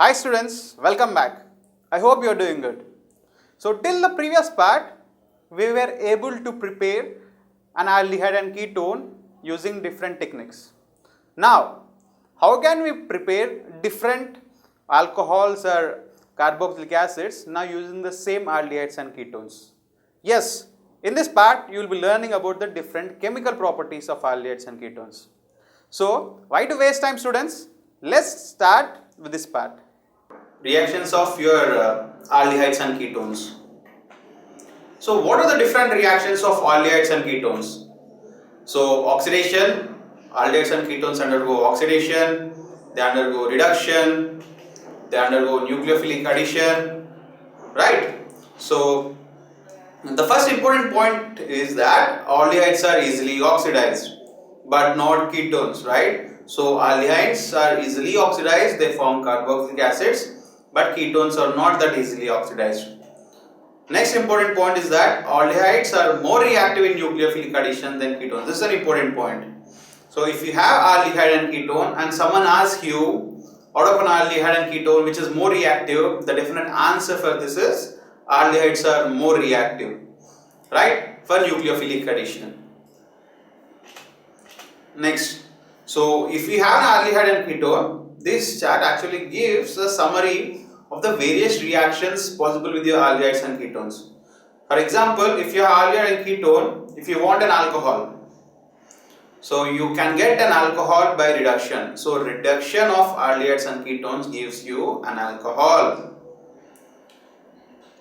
Hi students, welcome back. I hope you are doing good. So till the previous part, we were able to prepare an aldehyde and ketone using different techniques. Now, how can we prepare different alcohols or carboxylic acids now using the same aldehydes and ketones? Yes, in this part you will be learning about the different chemical properties of aldehydes and ketones. So, why to waste time students? Let's start with this part. Reactions of your aldehydes and ketones. So what are the different reactions of aldehydes and ketones? So oxidation, aldehydes and ketones undergo oxidation, they undergo reduction, they undergo nucleophilic addition, right? So the first important point is that aldehydes are easily oxidized but not ketones, right? So aldehydes are easily oxidized, they form carboxylic acids, but ketones are not that easily oxidized. Next important point is that aldehydes are more reactive in nucleophilic addition than ketones. This is an important point. So if you have aldehyde and ketone and someone asks you out of an aldehyde and ketone which is more reactive, the definite answer for this is aldehydes are more reactive, right, for nucleophilic addition. Next, so if we have an aldehyde and ketone, this chart actually gives a summary of the various reactions possible with your aldehydes and ketones. For example, if you have aldehyde and ketone, if you want an alcohol, so you can get an alcohol by reduction. So reduction of aldehydes and ketones gives you an alcohol.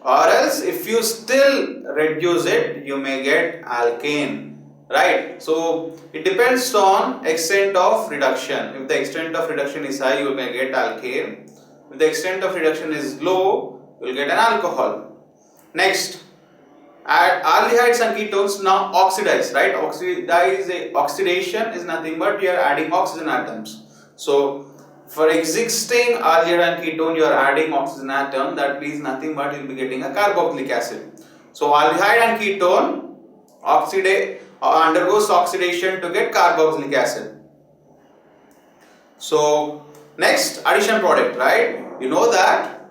Or else if you still reduce it, you may get alkane. Right, so it depends on extent of reduction. If the extent of reduction is high, you may get alkane. If the extent of reduction is low, you will get an alcohol. Next, aldehydes and ketones now oxidize, right? Oxidation is nothing but you are adding oxygen atoms. So for existing aldehyde and ketone, you are adding oxygen atom. That means nothing but you will be getting a carboxylic acid. So aldehyde and ketone undergoes oxidation to get carboxylic acid. So next, addition product, right? You know that,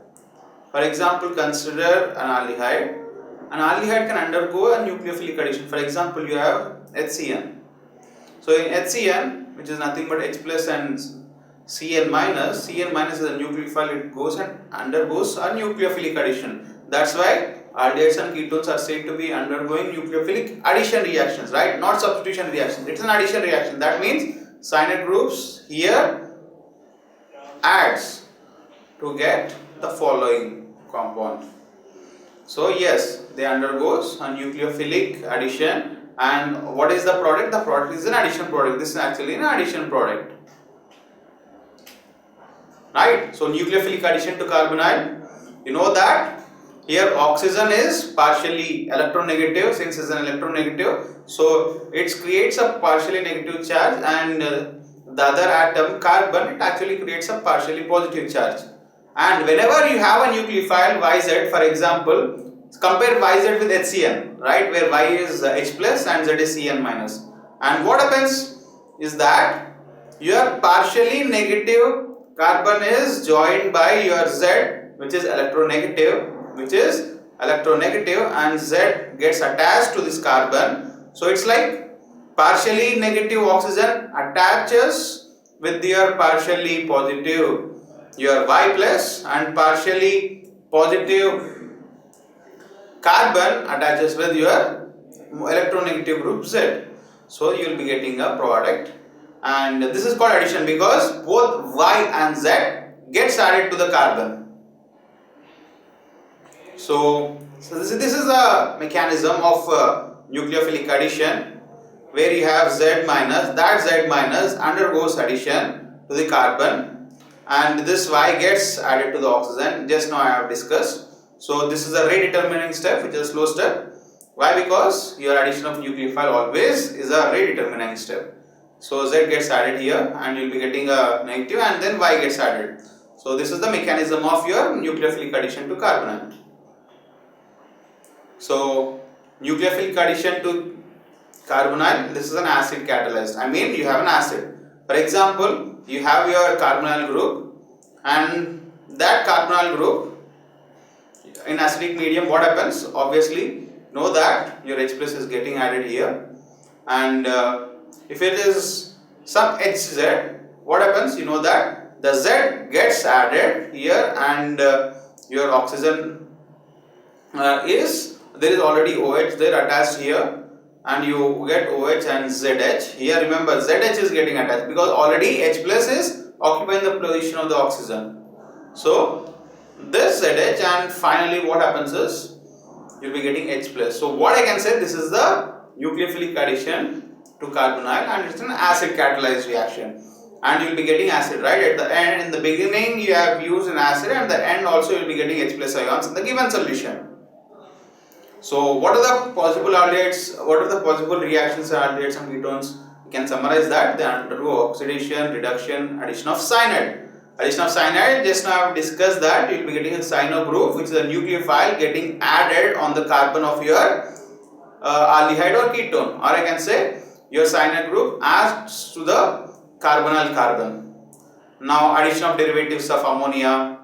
for example, consider an aldehyde. An aldehyde can undergo a nucleophilic addition. For example, you have HCN. So in HCN, which is nothing but H plus and Cn minus is a nucleophile, it goes and undergoes a nucleophilic addition. That's why aldehydes and ketones are said to be undergoing nucleophilic addition reactions, right? Not substitution reactions. It's an addition reaction. That means cyanide groups here adds to get the following compound. So yes, they undergoes a nucleophilic addition. And what is the product? The product is an addition product. This is actually an addition product, right? So nucleophilic addition to carbonyl. You know that here oxygen is partially electronegative. Since it's an electronegative, so it creates a partially negative charge, and the other atom carbon, it actually creates a partially positive charge. And whenever you have a nucleophile YZ, for example, compare YZ with HCN, right, where Y is H plus and Z is Cn minus. And what happens is that your partially negative carbon is joined by your Z, which is electronegative, and Z gets attached to this carbon. So it's like partially negative oxygen attaches with your partially positive, your Y plus, and partially positive carbon attaches with your electronegative group Z. So you will be getting a product, and this is called addition because both Y and Z gets added to the carbon. So this is a mechanism of nucleophilic addition, where you have Z minus, that Z minus undergoes addition to the carbon, and this Y gets added to the oxygen. Just now I have discussed. So this is a rate determining step, which is a slow step. Why? Because your addition of nucleophile always is a rate determining step. So Z gets added here and you will be getting a negative, and then Y gets added. So this is the mechanism of your nucleophilic addition to carbonyl. So nucleophilic addition to carbonyl, this is an acid catalyzed. I mean, you have an acid. For example, you have your carbonyl group and that carbonyl group in acidic medium, what happens? Obviously, know that your H plus is getting added here, and if it is some HZ, what happens? You know that the Z gets added here, and your oxygen is there is already OH there attached here, and you get OH and ZH. Here remember ZH is getting attached because already H plus is occupying the position of the oxygen. So this ZH, and finally what happens is you will be getting H plus. So what I can say, this is the nucleophilic addition to carbonyl, and it's an acid catalyzed reaction, and you will be getting acid, right? At the end, in the beginning you have used an acid, and at the end also you will be getting H plus ions in the given solution. So what are the possible aldehydes, what are the possible reactions of aldehydes and ketones? You can summarize that. They undergo oxidation, reduction, addition of cyanide. Addition of cyanide, just now I have discussed that you will be getting a cyano group, which is a nucleophile getting added on the carbon of your aldehyde or ketone, or I can say your cyanide group adds to the carbonyl carbon. Now addition of derivatives of ammonia,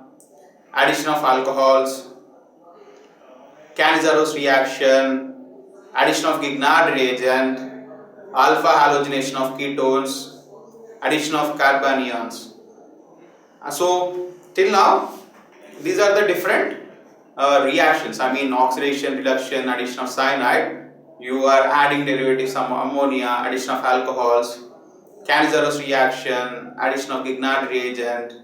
addition of alcohols, Cannizzaro reaction, addition of Grignard reagent, alpha halogenation of ketones, addition of carbanions. So till now these are the different reactions. I mean oxidation, reduction, addition of cyanide, you are adding derivatives of ammonia, addition of alcohols, Cannizzaro reaction, addition of Grignard reagent,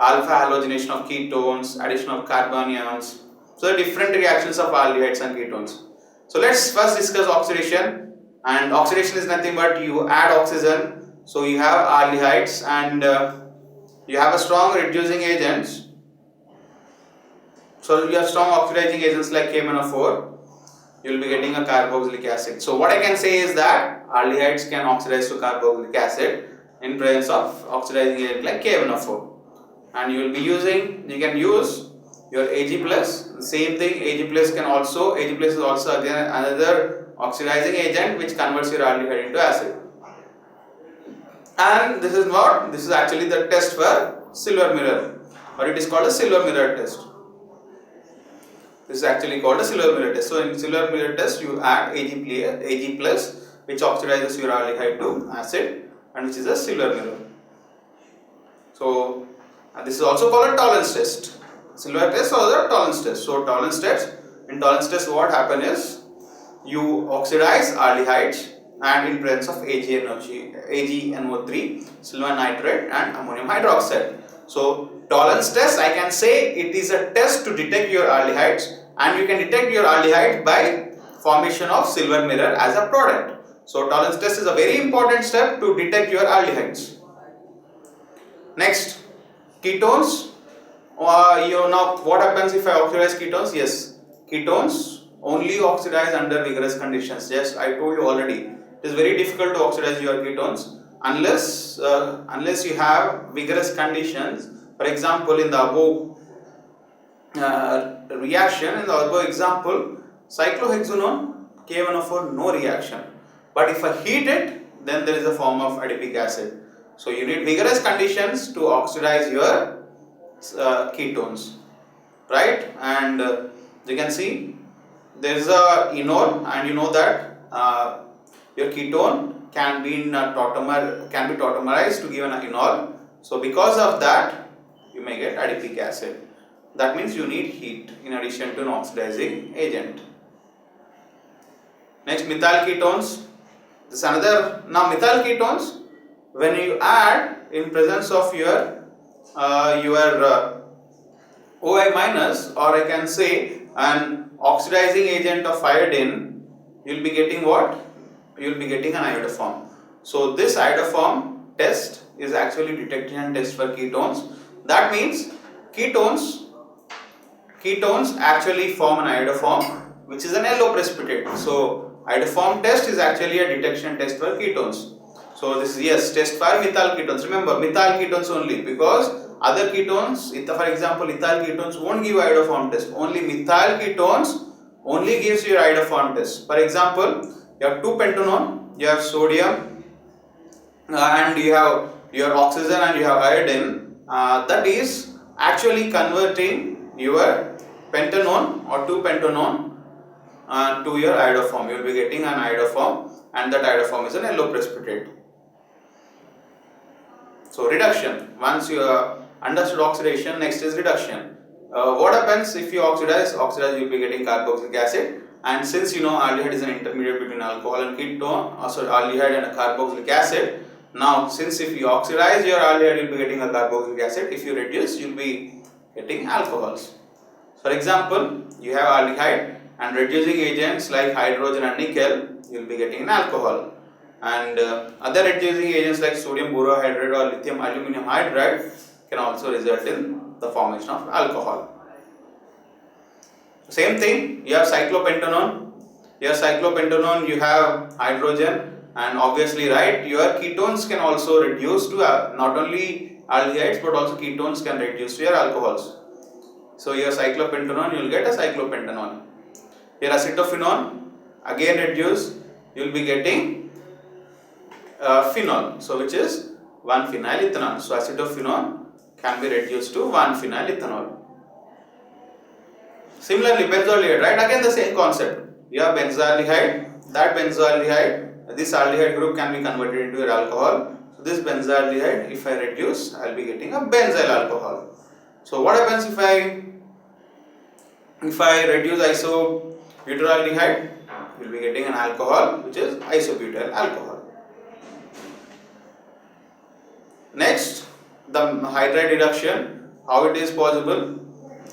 alpha halogenation of ketones, addition of carbanions. So the different reactions of aldehydes and ketones. So let's first discuss oxidation, and oxidation is nothing but you add oxygen, so you have aldehydes, and you have a strong reducing agents. So you have strong oxidizing agents like KMnO4, you will be getting a carboxylic acid. So what I can say is that aldehydes can oxidize to carboxylic acid in presence of oxidizing agent like KMnO4, and you will be using, you can use your Ag plus. The same thing, Ag plus is also again another oxidizing agent which converts your aldehyde into acid. And this is actually the test for silver mirror, or it is called a silver mirror test. This is actually called a silver mirror test. So in silver mirror test you add Ag plus, which oxidizes your aldehyde to acid, and which is a silver mirror. So this is also called a tolerance test. Silver test or the tolerance test. So tolerance test, in tolerance test what happen is you oxidize aldehydes, and in presence of AgNO3, silver nitrate and ammonium hydroxide. So tolerance test, I can say it is a test to detect your aldehydes, and you can detect your aldehyde by formation of silver mirror as a product. So tolerance test is a very important step to detect your aldehydes. Next, ketones. Now what happens if I oxidize ketones? Yes, ketones only oxidize under vigorous conditions. Yes, I told you already. It is very difficult to oxidize your ketones unless you have vigorous conditions. For example, in the above reaction, in the above example, cyclohexanone, KMnO4, no reaction. But if I heat it, then there is a form of adipic acid. So you need vigorous conditions to oxidize your ketones, right? And you can see there is a enol, and you know that your ketone can be tautomerized to give an enol. So because of that, you may get adipic acid. That means you need heat in addition to an oxidizing agent. Next, methyl ketones. This is another. Now methyl ketones, when you add in presence of your OI minus, or I can say an oxidizing agent of iodine, you will be getting what? You will be getting an iodoform. So this iodoform test is actually detection test for ketones. That means ketones actually form an iodoform, which is an yellow precipitate. So iodoform test is actually a detection test for ketones. So this is, yes, test for methyl ketones. Remember, methyl ketones only, because other ketones, for example, ethyl ketones won't give iodoform test. Only methyl ketones only gives you iodoform test. For example, you have 2-pentanone, you have sodium, and you have your oxygen, and you have iodine. That is actually converting your pentanone or 2-pentanone to your iodoform. You will be getting an iodoform, and that iodoform is an yellow precipitate. So reduction, once you understood oxidation, next is reduction. What happens if you oxidize? You will be getting carboxylic acid, and since you know aldehyde is an intermediate between alcohol and ketone, aldehyde and a carboxylic acid. Now since if you oxidize your aldehyde, you will be getting a carboxylic acid. If you reduce, you will be getting alcohols. For example, you have aldehyde and reducing agents like hydrogen and nickel, you will be getting an alcohol. And other reducing agents like sodium borohydride or lithium aluminum hydride can also result in the formation of alcohol. Same thing, you have cyclopentanone. Your cyclopentanone, you have hydrogen, and obviously, right, your ketones can also reduce to not only aldehydes but also ketones can reduce to your alcohols. So your cyclopentanone, you will get a cyclopentanone. Your acetophenone, again reduce, you will be getting phenol, so which is 1-phenylethanol. So acetophenone can be reduced to 1-phenylethanol. Similarly, benzaldehyde, right? Again the same concept. You have benzaldehyde, that benzaldehyde, this aldehyde group can be converted into your alcohol. So this benzaldehyde, if I reduce, I will be getting a benzyl alcohol. So what happens if I reduce isobutyraldehyde? You will be getting an alcohol which is isobutyl alcohol. Next, the hydride reduction, how it is possible?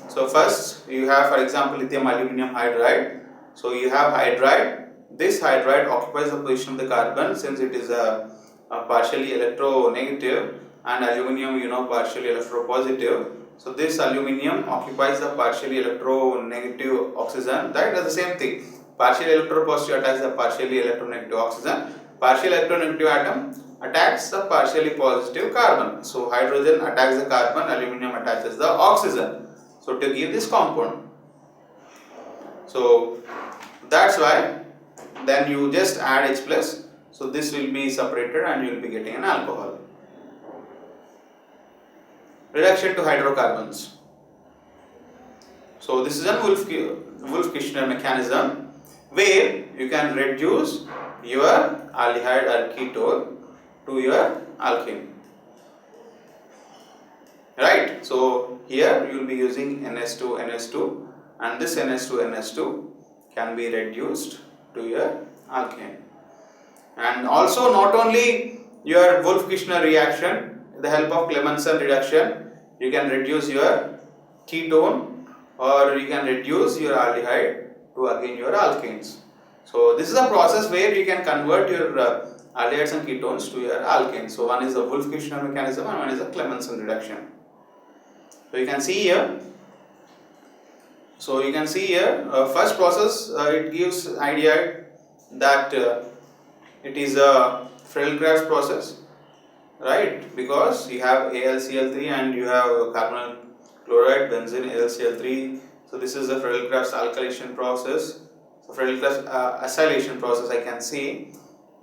So first you have, for example, lithium aluminum hydride. So you have hydride. This hydride occupies the position of the carbon since it is a partially electronegative, and aluminum, you know, partially electropositive. So this aluminum occupies the partially electronegative oxygen. That is the same thing. Partially electropositive attacks the partially electronegative oxygen. Partial electronegative atom attacks the partially positive carbon. So hydrogen attacks the carbon, aluminum attaches the oxygen. So to give this compound. So that's why then you just add H plus. So this will be separated and you will be getting an alcohol. Reduction to hydrocarbons. So this is a Wolff-Kishner mechanism where you can reduce your aldehyde or ketone to your alkene. Right? So here you will be using NH2 and this NH2 can be reduced to your alkane. And also not only your Wolff-Kishner reaction, with the help of Clemmensen reduction, you can reduce your ketone or you can reduce your aldehyde to again your alkanes. So this is a process where you can convert your aldehydes and ketones to your alkanes. So one is the Wolff-Kishner mechanism and one is the Clemmensen reduction. So you can see here. First process, it gives idea that it is a Friedel-Crafts process, right? Because you have AlCl3 and you have carbonyl chloride, benzene, AlCl3. So this is the Friedel-Crafts alkylation process. So Friedel-Crafts acylation process I can see.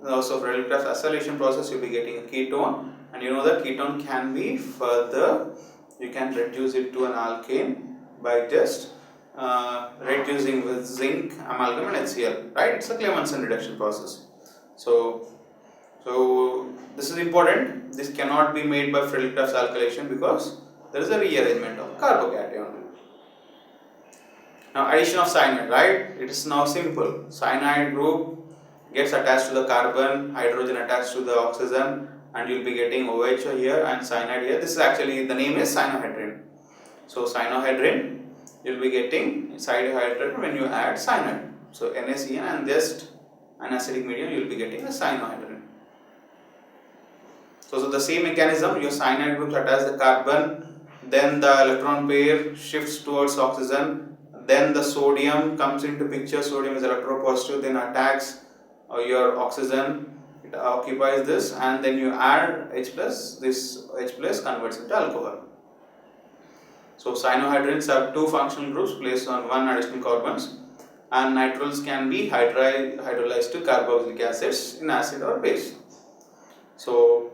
So Friedel-Crafts acylation process, you will be getting a ketone, and you know that ketone can be further, you can reduce it to an alkane by just reducing with zinc, amalgam and HCl, right? It's a Clemmensen reduction process. So this is important. This cannot be made by Friedel-Crafts alkylation because there is a rearrangement of carbocation. Now addition of cyanide, right? It is now simple. Cyanide group gets attached to the carbon, hydrogen attached to the oxygen, and you will be getting OH here and cyanide here. This is actually, the name is cyanohydrin. So cyanohydrin, you will be getting cyanohydrin when you add cyanide. So NaCN and just an acidic medium, you will be getting a cyanohydrin. So the same mechanism, your cyanide groups attach the carbon, then the electron pair shifts towards oxygen, then the sodium comes into picture. Sodium is electropositive, then attacks your oxygen, it occupies this, and then you add H plus, this H plus converts into alcohol. So cyanohydrins have two functional groups placed on one additional carbons, and nitriles can be hydrolyzed to carboxylic acids in acid or base. So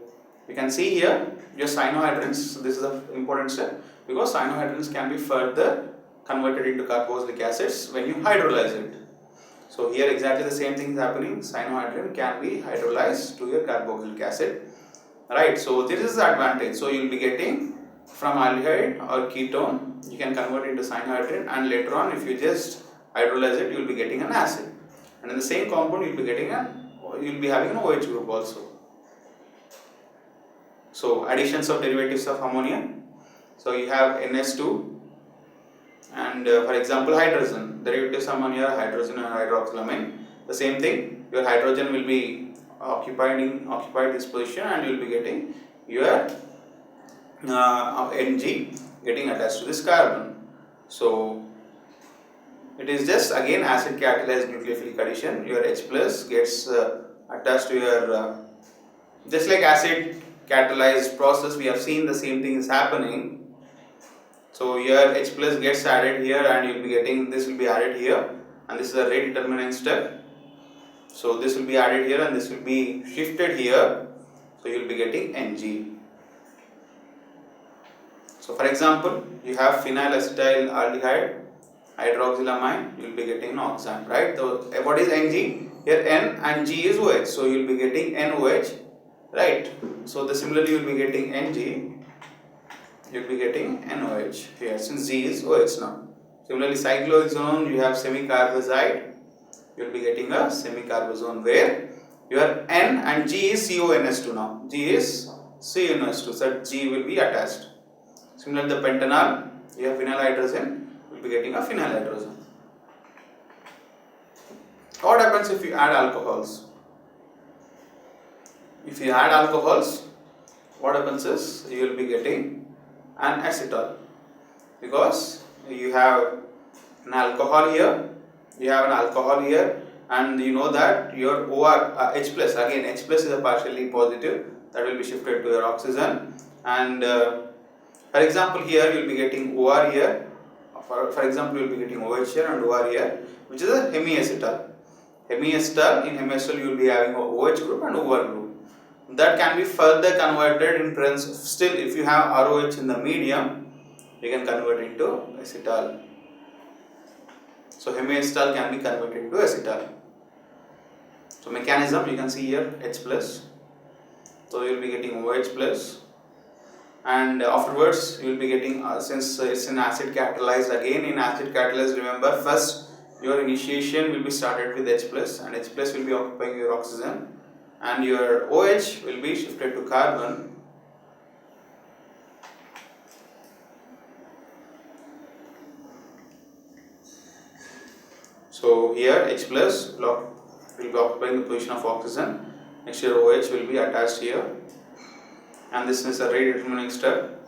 you can see here your cyanohydrins, this is an important step. because cyanohydrins can be further converted into carboxylic acids when you hydrolyze it. So here exactly the same thing is happening. Cyanohydrin can be hydrolyzed to your carboxylic acid, right? So this is the advantage. So you will be getting from aldehyde or ketone, you can convert it into cyanohydrin, and later on if you just hydrolyze it, you will be getting an acid. And in the same compound you will be having an OH group also. So additions of derivatives of ammonia. So you have NS2 and for example hydrogen. Derivatives of ammonia are hydrogen and hydroxylamine. The same thing, your hydrogen will be occupied this position, and you will be getting your Ng getting attached to this carbon. So it is just again acid catalyzed nucleophilic addition. Your H plus gets attached to your just like acid catalyzed process, we have seen the same thing is happening. So your H plus gets added here, and you will be getting this will be added here, and this is a rate determinant step. So this will be added here and this will be shifted here. So you will be getting Ng. So for example, you have phenylacetyl aldehyde hydroxylamine, you will be getting an oxide, right? So what is Ng? Here N and G is OH, so you will be getting NOH, right? So similarly you will be getting Ng, you will be getting NOH here since G is OH now. Similarly cyclohexanone, you have semicarbazide, you will be getting a semicarbazone where your N and G is CONS2 now. G is CONS2, so G will be attached. Similarly the pentanol, you have phenyl hydrogen, you will be getting a phenyl hydrogen. What happens if you add alcohols? If you add alcohols, what happens is you will be getting an acetal, because you have an alcohol here, and you know that your OR H plus, again H plus is a partially positive, that will be shifted to your oxygen, and for example here you will be getting OR here, for example you will be getting OH here and OR here, which is a hemiacetal. Hemiacetal, in hemiacetal you will be having a OH group and OR group. That can be further converted in presence. Still, if you have ROH in the medium, you can convert into acetal. So hemiacetal can be converted into acetal. So mechanism you can see here, H plus. So you will be getting OH plus, and afterwards you will be getting since it's an acid catalyzed, again in acid catalyzed, remember first your initiation will be started with H plus, and H plus will be occupying your oxygen, and your OH will be shifted to carbon. So here H plus will be occupying the position of oxygen. Next your OH will be attached here, and this is a rate determining step.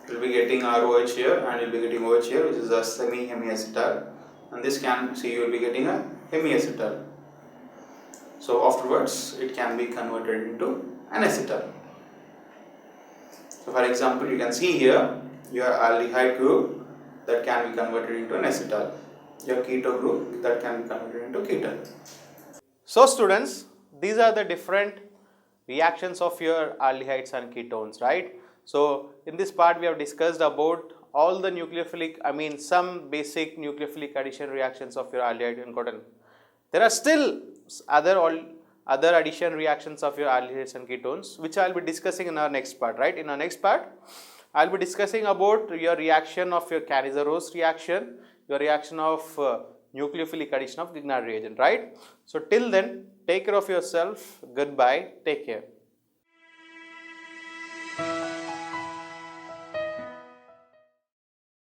You will be getting ROH here and you will be getting OH here, which is a semi-hemiacetal, and this can see you will be getting a hemiacetal. So afterwards it can be converted into an acetal. So for example you can see here your aldehyde group that can be converted into an acetal, your keto group that can be converted into ketone. So students, these are the different reactions of your aldehydes and ketones, right? So in this part we have discussed about all the some basic nucleophilic addition reactions of your aldehyde and ketone. There are still other addition reactions of your aldehydes and ketones, which I will be discussing in our next part, right? In our next part, I will be discussing about your reaction of your Canizarose reaction, your reaction of nucleophilic addition of Grignard reagent, right? So till then, take care of yourself. Goodbye. Take care.